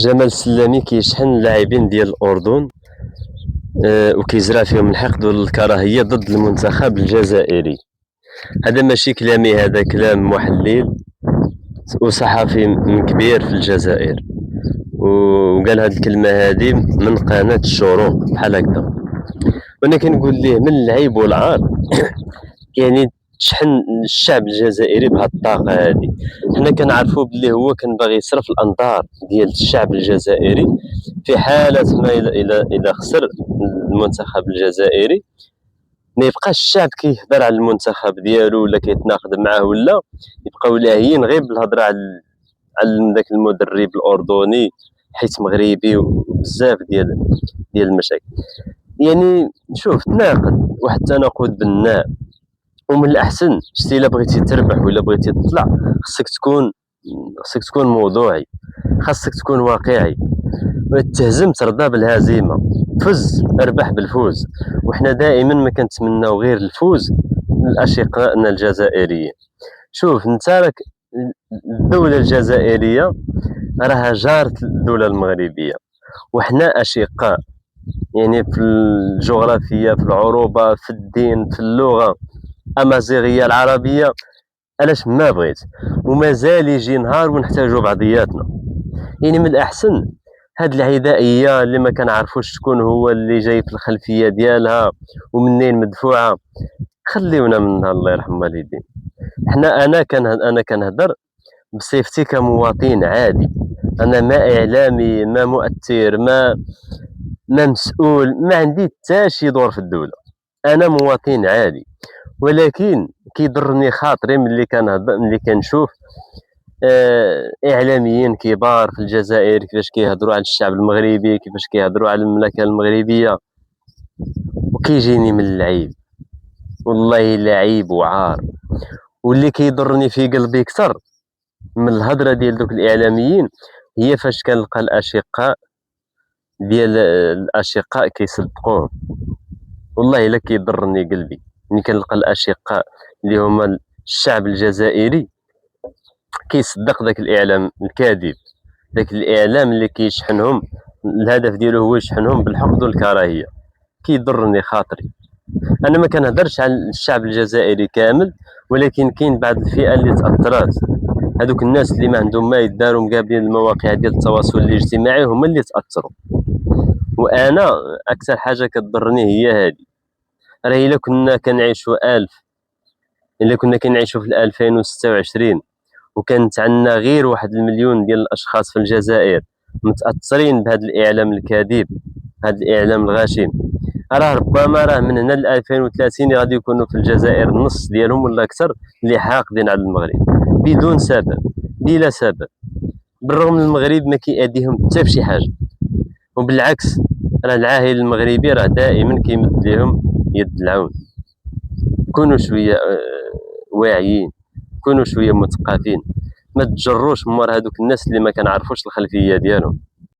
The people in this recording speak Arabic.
جمال السلامي كيشحن اللاعبين ديال الأردن وكيزرع فيهم الحقد والكراهية ضد المنتخب الجزائري. هذا ماشي كلامي، هذا كلام محلل وصحفي كبير في الجزائر، وقال هاد الكلمة هادي من قناة الشروق بحال هكدا. وانا كنقول ليه من العيب والعار يعني تشحن الشعب الجزائري بهاد الطاقة هادي. حنا كنعرفو بلي هو كان باغي يصرف الأنظار ديال الشعب الجزائري في حالة ما إلى خسر المنتخب الجزائري، ما يبقاش الشعب كيهضر على المنتخب ديالو ولا كيتناقض معاه، ولا يبقاو لاهيين غير بالهضره على داك المدرب الأردني حيت مغربي وبزاف ديال المشاكل. يعني شوف، تناقض واحد التناقض بناء. ومن الأحسن شتي إلا بغيتي تربح ولا بغيتي تطلع خصك تكون موضوعي، خاصك تكون واقعي. تهزم ترضى بالهزيمة، فز اربح بالفوز. وحنا دائما ما كنتمناو غير الفوز لأشقائنا الجزائريين. شوف انت راك الدولة الجزائرية راها جارة الدولة المغربية، وحنا أشقاء، يعني في الجغرافيا، في العروبة، في الدين، في اللغة أمازيغية العربية، علاش ما بغيت. ومازال يجي نهار ونحتاجو بعضياتنا. يعني من الأحسن هاد العدائية اللي ما كنعرفوش شكون هو اللي جاي في الخلفية ديالها ومنين مدفوعة، خليونا منها الله يرحم والدين. أنا كنهضر بصفتي كمواطن عادي، أنا ما إعلامي، ما مؤثر، ما مسؤول، ما عندي حتى شي دور في الدولة. أنا مواطن عادي، ولكن كيضرني خاطري ملي كنشوف اعلاميين كبار في الجزائر كيفاش كيهضروا على الشعب المغربي، كيفاش كيهضروا على المملكه المغربيه، وكيجيني من العيب، والله الا عيب وعار. واللي كيضرني في قلبي اكثر من الهضره ديال دوك الاعلاميين هي فاش كنلقى الاشقاء كيصدقوهم. والله الا كيضرني قلبي ملي كنلقى الاشقاء اللي هما الشعب الجزائري كيصدق داك الاعلام الكاذب، داك الاعلام اللي كيشحنهم، الهدف ديالو هو يشحنهم بالحقد والكراهيه. كيضرني خاطري. انا ما كنهضرش على الشعب الجزائري كامل، ولكن كاين بعض الفئه اللي تاثرات. هذوك الناس اللي ما عندهم ما يداروا مقابلين المواقع ديال التواصل الاجتماعي هما اللي تاثروا. وانا اكثر حاجه كتضرني هي هذه. راه الا كنا كنعيشوا في 2026 وكانت عندنا غير 1 مليون ديال الاشخاص في الجزائر متاثرين بهذا الاعلام الكاذب، هذا الاعلام الغاشم، ربما من هنا ل 2030 غادي يكونوا في الجزائر النص ديالهم ولا اكثر اللي حاقدين على المغرب بدون سبب، بلا سبب، بالرغم من المغرب ما كيأديهم حتى في شي حاجه. وبالعكس راه العاهل المغربي راه دائما كيمد لهم يد العون. كونوا شويه واعيين، كونوا شويه مثقفين، ما تجروش مور هذوك الناس اللي ما كنعرفوش الخلفيه ديالهم.